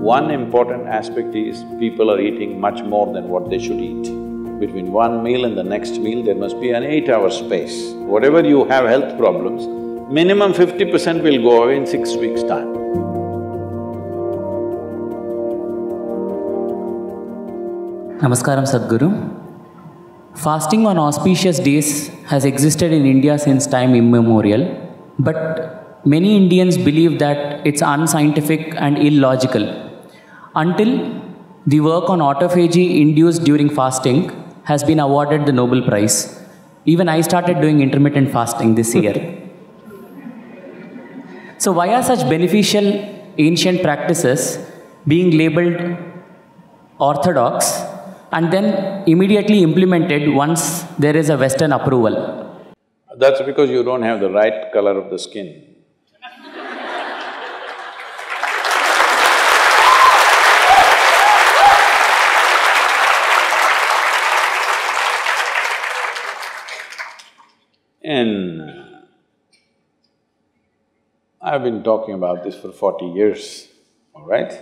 One important aspect is people are eating much more than what they should eat. Between one meal and the next meal, there must be an 8-hour space. Whatever you have health problems, minimum 50% will go away in 6 weeks' time. Namaskaram, Sadhguru. Fasting on auspicious days has existed in India since time immemorial, but many Indians believe that it's unscientific and illogical. Until the work on autophagy induced during fasting has been awarded the Nobel Prize. Even I started doing intermittent fasting this year. So why are such beneficial ancient practices being labeled orthodox and then immediately implemented once there is a Western approval? That's because you don't have the right color of the skin. And I've been talking about this for 40 years, all right?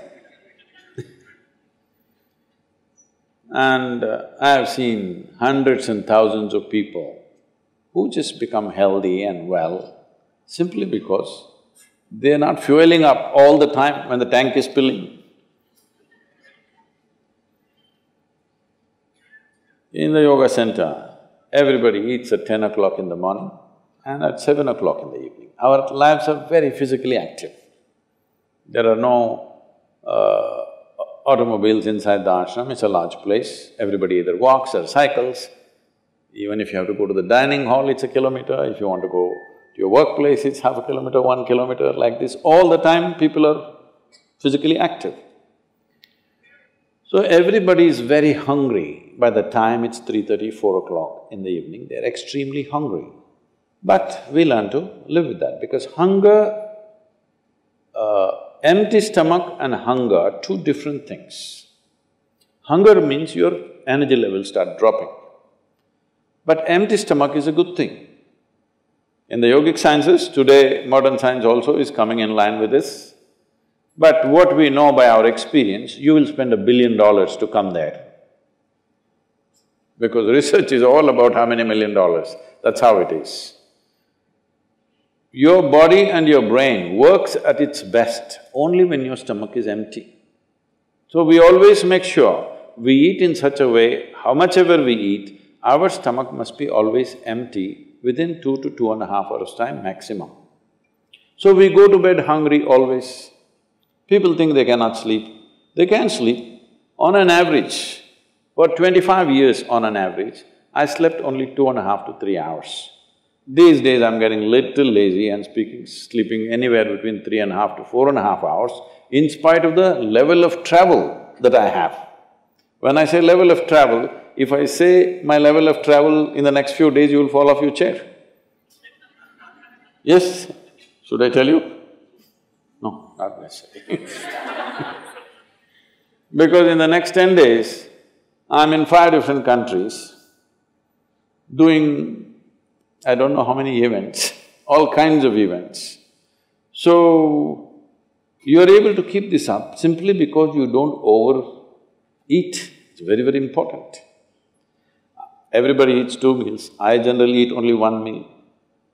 And I have seen hundreds and thousands of people who just become healthy and well simply because they're not fueling up all the time when the tank is filling. In the yoga center, everybody eats at 10 o'clock in the morning and at 7 o'clock in the evening. Our lives are very physically active. There are no automobiles inside the ashram, it's a large place. Everybody either walks or cycles. Even if you have to go to the dining hall, it's a kilometer. If you want to go to your workplace, it's half a kilometer, 1 kilometer, like this. All the time, people are physically active. So everybody is very hungry. By the time it's 3:30, 4 o'clock in the evening, they're extremely hungry. But we learn to live with that because hunger, empty stomach and hunger are two different things. Hunger means your energy levels start dropping. But empty stomach is a good thing. In the yogic sciences, today modern science also is coming in line with this. But what we know by our experience, you will spend $1 billion to come there. Because research is all about how many $1 million, that's how it is. Your body and your brain works at its best only when your stomach is empty. So we always make sure we eat in such a way, how much ever we eat, our stomach must be always empty within 2 to 2.5 hours' time maximum. So we go to bed hungry always. People think they cannot sleep. They can sleep. On an average, for 25 years on an average, I slept only 2.5 to 3 hours. These days I'm getting little lazy and sleeping anywhere between 3.5 to 4.5 hours in spite of the level of travel that I have. When I say level of travel, if I say my level of travel in the next few days, you will fall off your chair. Yes? Should I tell you? No, not necessarily. Because in the next 10 days, I'm in 5 different countries doing I don't know how many events, all kinds of events. So, you are able to keep this up simply because you don't overeat. It's very, very important. Everybody eats 2 meals. I generally eat only 1 meal,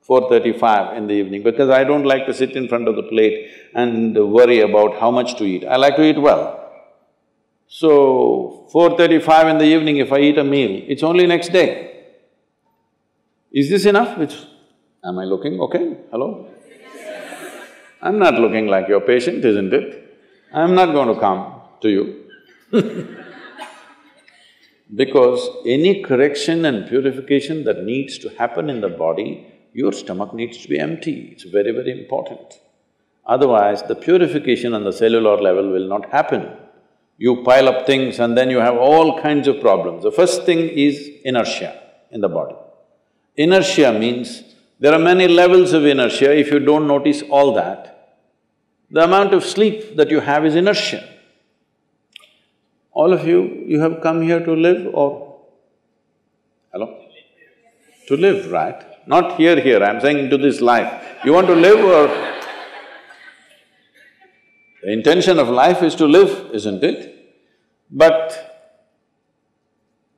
4:35 in the evening, because I don't like to sit in front of the plate and worry about how much to eat. I like to eat well. So, 4:35 in the evening, if I eat a meal, it's only next day. Is this enough? Am I looking okay? Hello? I'm not looking like your patient, isn't it? I'm not going to come to you because any correction and purification that needs to happen in the body, your stomach needs to be empty. It's very, very important. Otherwise, the purification on the cellular level will not happen. You pile up things and then you have all kinds of problems. The first thing is inertia in the body. Inertia means there are many levels of inertia. If you don't notice all that, the amount of sleep that you have is inertia. All of you have come here to live or… Hello? To live, right? Not here, I'm saying into this life. You want to live or… The intention of life is to live, isn't it? But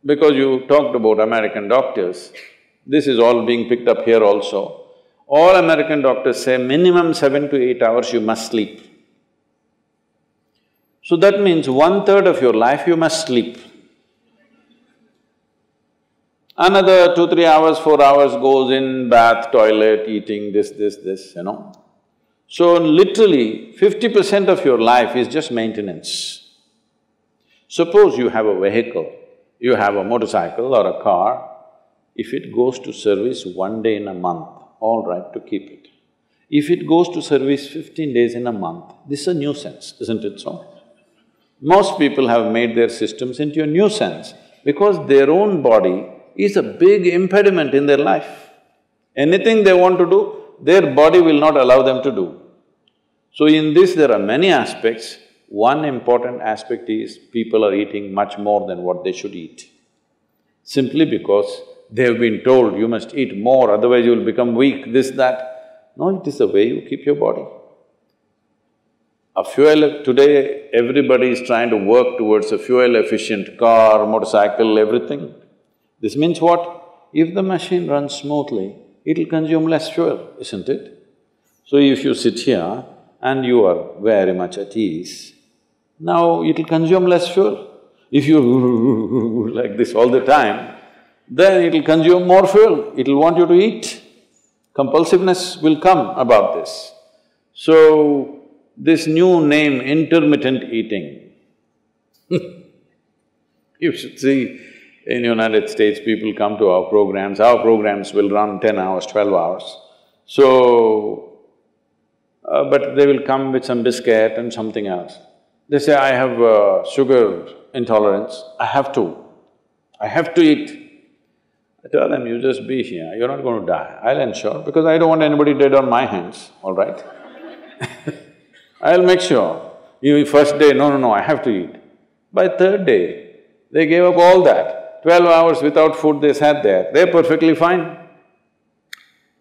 because you talked about American doctors, this is all being picked up here also. All American doctors say minimum 7 to 8 hours you must sleep. So that means 1/3 of your life you must sleep. Another 2, 3 hours, 4 hours goes in bath, toilet, eating, this, you know. So literally 50% of your life is just maintenance. Suppose you have a vehicle, you have a motorcycle or a car, if it goes to service 1 day in a month, all right to keep it. If it goes to service 15 days in a month, this is a nuisance, isn't it so? Most people have made their systems into a nuisance because their own body is a big impediment in their life. Anything they want to do, their body will not allow them to do. So in this there are many aspects. One important aspect is people are eating much more than what they should eat. Simply because they have been told, you must eat more, otherwise you will become weak, this, that. No, it is the way you keep your body. A fuel… today everybody is trying to work towards a fuel-efficient car, motorcycle, everything. This means what? If the machine runs smoothly, it'll consume less fuel, isn't it? So if you sit here and you are very much at ease, now it'll consume less fuel. If you like this all the time, then it'll consume more fuel, it'll want you to eat. Compulsiveness will come about this. So, this new name, intermittent eating you should see, in United States, people come to our programs will run 10 hours, 12 hours. So, but they will come with some biscuit and something else. They say, I have sugar intolerance, I have to eat. I tell them, you just be here, you're not going to die, I'll ensure, because I don't want anybody dead on my hands, all right? I'll make sure. You first day, no, I have to eat. By third day, they gave up all that. 12 hours without food they sat there, they're perfectly fine.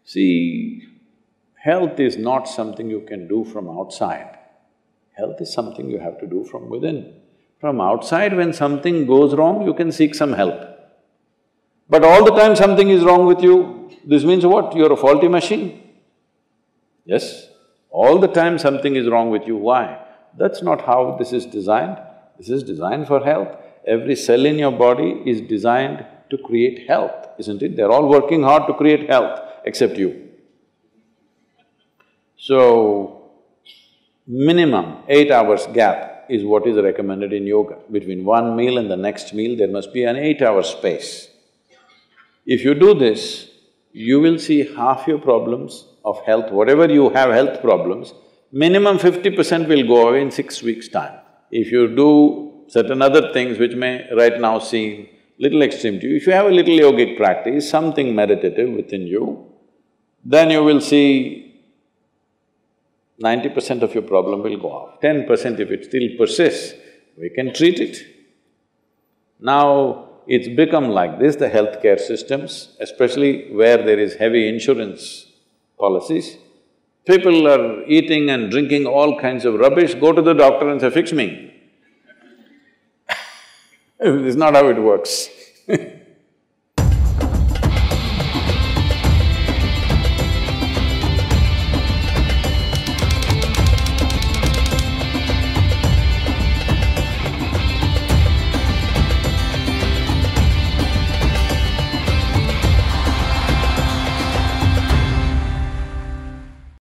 See, health is not something you can do from outside. Health is something you have to do from within. From outside, when something goes wrong, you can seek some help. But all the time something is wrong with you, this means what? You're a faulty machine. Yes? All the time something is wrong with you, why? That's not how this is designed. This is designed for health. Every cell in your body is designed to create health, isn't it? They're all working hard to create health, except you. So, minimum 8 hours gap is what is recommended in yoga. Between one meal and the next meal, there must be an 8-hour space. If you do this, you will see half your problems of health, whatever you have health problems, minimum 50% will go away in 6 weeks' time. If you do certain other things which may right now seem little extreme to you, if you have a little yogic practice, something meditative within you, then you will see 90% of your problem will go off. 10% if it still persists, we can treat it. Now, it's become like this, the healthcare systems, especially where there is heavy insurance policies. People are eating and drinking all kinds of rubbish, go to the doctor and say, fix me. This is not how it works.